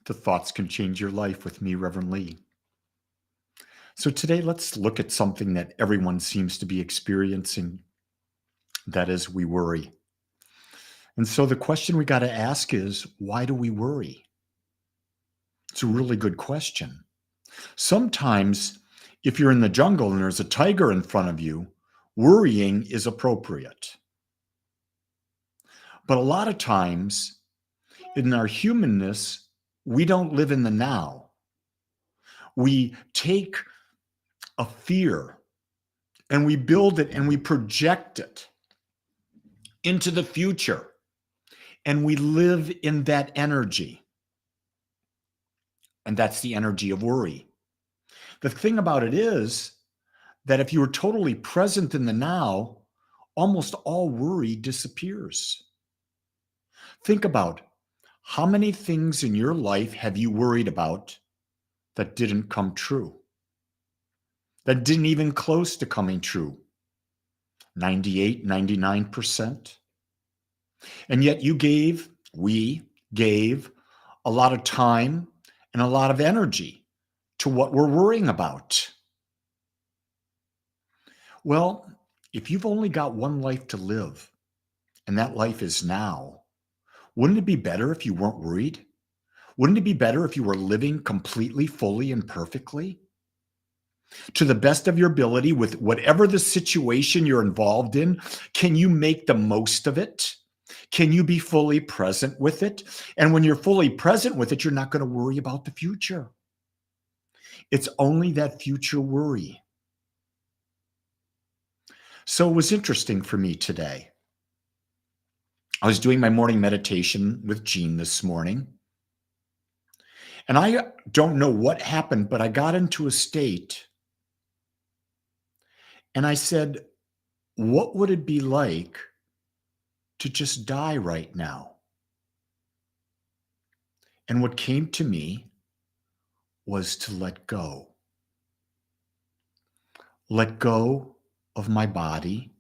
The Thoughts Can Change Your Life with me, Rev Lee. So today let's look at something that everyone seems to be experiencing. That is, we worry. And so the question we got to ask is, why do we worry? It's a really good question. Sometimes if you're in the jungle and there's a tiger in front of you, worrying is appropriate. But a lot of times in our humanness, we don't live in the now. We take a fear and we build it and we project it into the future, and we live in that energy. And that's the energy of worry. The thing about it is that if you are totally present in the now, almost all worry disappears. Think about how many things in your life have you worried about that didn't come true, that didn't even close to coming true? 98, 99%. And yet we gave a lot of time and a lot of energy to what we're worrying about. Well, if you've only got one life to live, and that life is now, wouldn't it be better if you weren't worried? Wouldn't it be better if you were living completely, fully, and perfectly? To the best of your ability, with whatever the situation you're involved in, can you make the most of it? Can you be fully present with it? And when you're fully present with it, you're not going to worry about the future. It's only that future worry. So it was interesting for me today. I was doing my morning meditation with Jean this morning. And I don't know what happened, but I got into a state. And I said, what would it be like to just die right now? And what came to me was to let go. Let go of my body,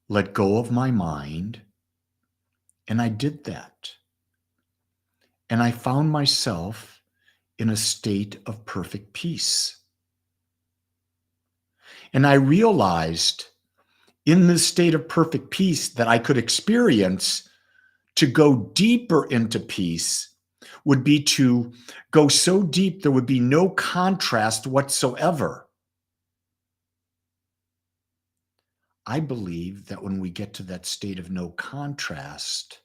let go of my mind. And I did that. And I found myself in a state of perfect peace. And I realized in this state of perfect peace that I could experience, to go deeper into peace would be to go so deep there would be no contrast whatsoever. I believe that when we get to that state of no contrast,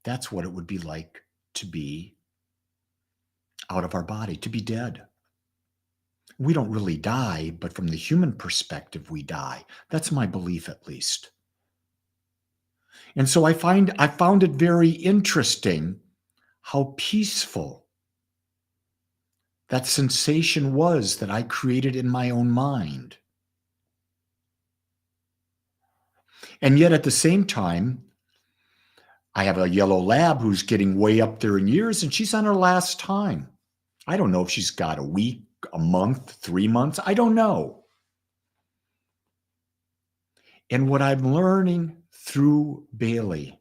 that's what it would be like to be out of our body, to be dead. We don't really die, but from the human perspective, we die. That's my belief, at least. And so I found it very interesting how peaceful that sensation was that I created in my own mind. And yet at the same time, I have a yellow lab who's getting way up there in years, and she's on her last time. I don't know if she's got a week, a month, 3 months. I don't know. And what I'm learning through Bailey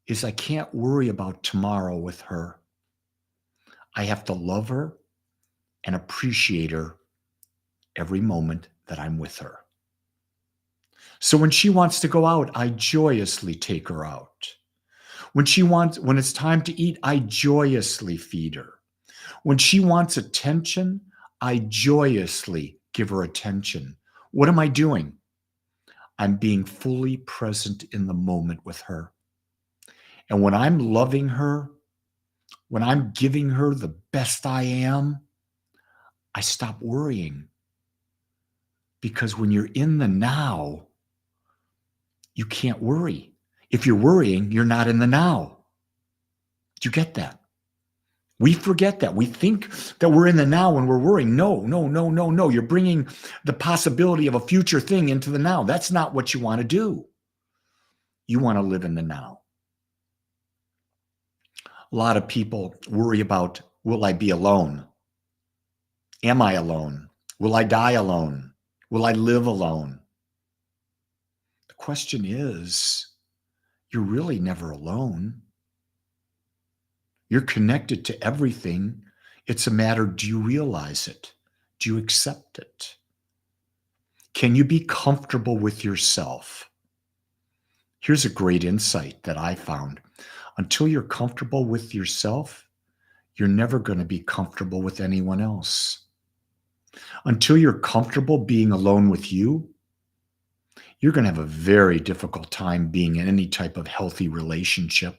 is I can't worry about tomorrow with her. I have to love her and appreciate her every moment that I'm with her. So when she wants to go out, I joyously take her out. When it's time to eat, I joyously feed her. When she wants attention, I joyously give her attention. What am I doing? I'm being fully present in the moment with her. And when I'm loving her, when I'm giving her the best I am, I stop worrying. Because when you're in the now, you can't worry. If you're worrying, you're not in the now. Do you get that? We forget that. We think that we're in the now when we're worrying. No. You're bringing the possibility of a future thing into the now. That's not what you want to do. You want to live in the now. A lot of people worry about, will I be alone? Am I alone? Will I die alone? Will I live alone? The question is, you're really never alone. You're connected to everything. It's a matter, do you realize it? Do you accept it? Can you be comfortable with yourself? Here's a great insight that I found. Until you're comfortable with yourself, you're never going to be comfortable with anyone else. Until you're comfortable being alone with you, you're going to have a very difficult time being in any type of healthy relationship,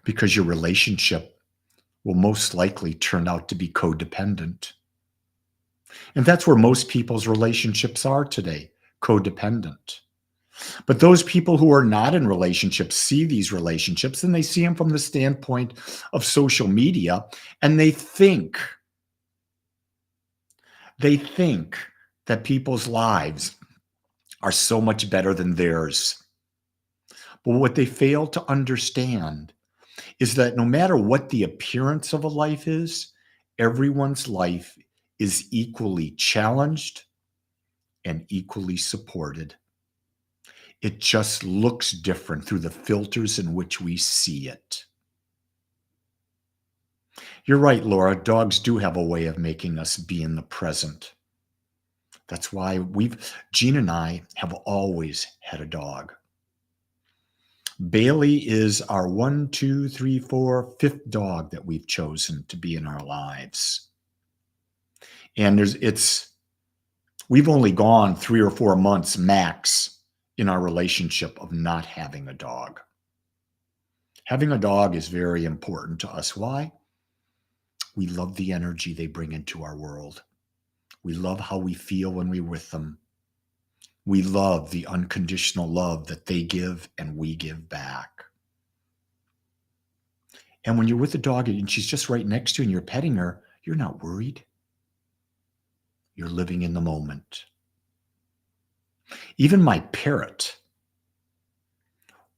because your relationship will most likely turn out to be codependent. And that's where most people's relationships are today, codependent. But those people who are not in relationships see these relationships, and they see them from the standpoint of social media, and they think that people's lives are so much better than theirs. But what they fail to understand is that no matter what the appearance of a life is, everyone's life is equally challenged and equally supported. It just looks different through the filters in which we see it. You're right, Laura. Dogs do have a way of making us be in the present. That's why Gene and I have always had a dog. Bailey is our 1, 2, 3, 4, fifth dog that we've chosen to be in our lives. And we've only gone 3 or 4 months max in our relationship of not having a dog. Having a dog is very important to us. Why? We love the energy they bring into our world. We love how we feel when we're with them. We love the unconditional love that they give and we give back. And when you're with a dog and she's just right next to you and you're petting her, you're not worried. You're living in the moment. Even my parrot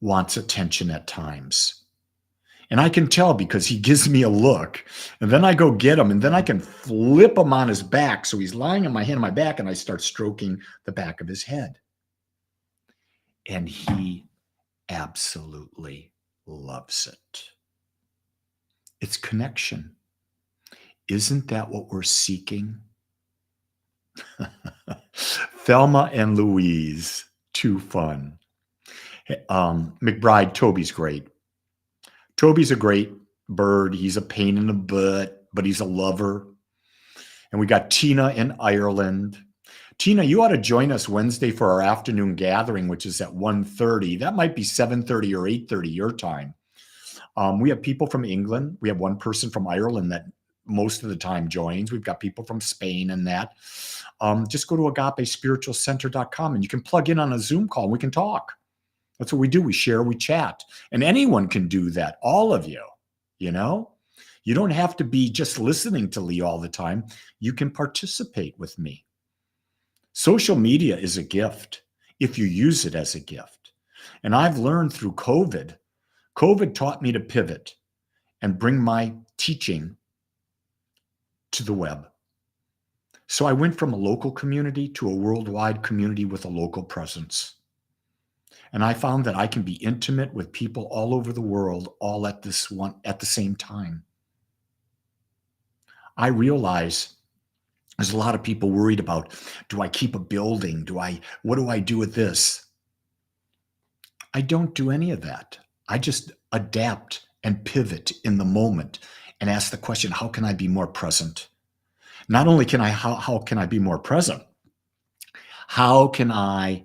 wants attention at times. And I can tell because he gives me a look, and then I go get him, and then I can flip him on his back. So he's lying on my hand on my back, and I start stroking the back of his head. And he absolutely loves it. It's connection. Isn't that what we're seeking? Thelma and Louise, too fun. McBride, Toby's great. Toby's a great bird. He's a pain in the butt, but he's a lover. And we got Tina in Ireland. Tina, you ought to join us Wednesday for our afternoon gathering, which is at 1:30. That might be 7:30 or 8:30 your time. We have people from England. We have one person from Ireland that most of the time joins. We've got people from Spain and that. Just go to agapespiritualcenter.com and you can plug in on a Zoom call and we can talk. That's what we do. We share, we chat. And anyone can do that. All of you, you know? You don't have to be just listening to Lee all the time. You can participate with me. Social media is a gift if you use it as a gift. And I've learned through COVID taught me to pivot and bring my teaching to the web. So I went from a local community to a worldwide community with a local presence. And I found that I can be intimate with people all over the world, all at the same time. I realize there's a lot of people worried about, do I keep a building? What do I do with this? I don't do any of that. I just adapt and pivot in the moment and ask the question, how can I be more present? Not only how can I be more present? How can I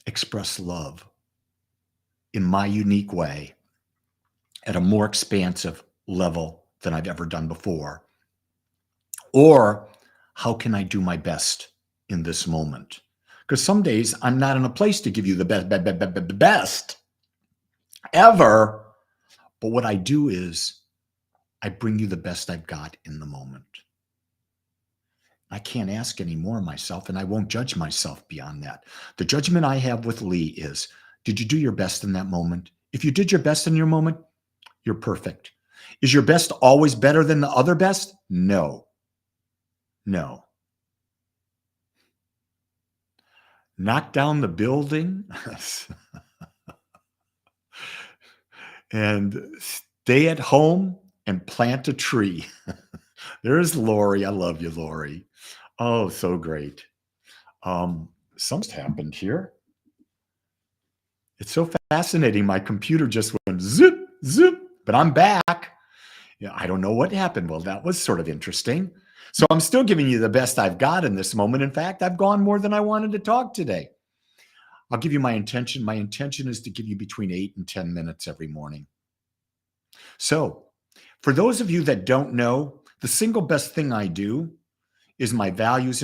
express love in my unique way at a more expansive level than I've ever done before? Or how can I do my best in this moment? Because some days I'm not in a place to give you the best ever. But what I do is I bring you the best I've got in the moment. I can't ask any more of myself, and I won't judge myself beyond that. The judgment I have with Lee is, did you do your best in that moment? If you did your best in your moment, you're perfect. Is your best always better than the other best? No. No. Knock down the building? and stay at home and plant a tree. There's Lori. I love you, Lori. Oh, so great. Something's happened here. It's so fascinating. My computer just went zip, zip, but I'm back. Yeah, I don't know what happened. Well, that was sort of interesting. So I'm still giving you the best I've got in this moment. In fact, I've gone more than I wanted to talk today. I'll give you my intention. My intention is to give you between 8 and 10 minutes every morning. So, for those of you that don't know, the single best thing I do is my values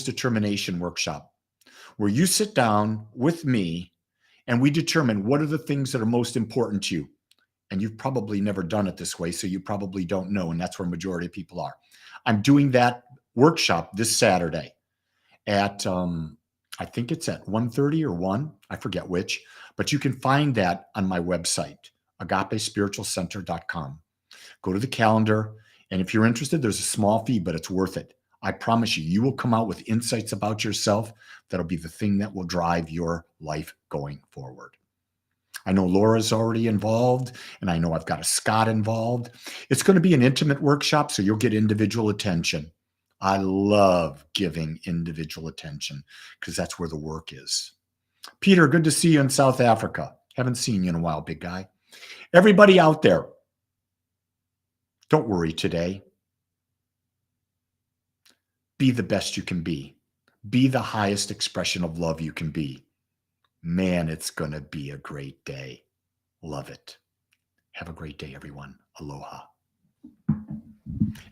determination workshop, where you sit down with me and we determine what are the things that are most important to you. And you've probably never done it this way, so you probably don't know, and that's where majority of people are. I'm doing that workshop this Saturday at I think it's at 1:30 or 1, I forget which, but you can find that on my website, agapespiritualcenter.com. Go to the calendar, and if you're interested, there's a small fee, but it's worth it. I promise you, you will come out with insights about yourself that'll be the thing that will drive your life going forward. I know Laura's already involved, and I know I've got a Scott involved. It's going to be an intimate workshop, so you'll get individual attention. I love giving individual attention because that's where the work is. Peter, good to see you in South Africa. Haven't seen you in a while, big guy. Everybody out there, don't worry today. Be the best you can be. Be the highest expression of love you can be. Man, it's going to be a great day. Love it. Have a great day, everyone. Aloha.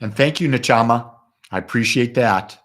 And thank you, Nachama. I appreciate that.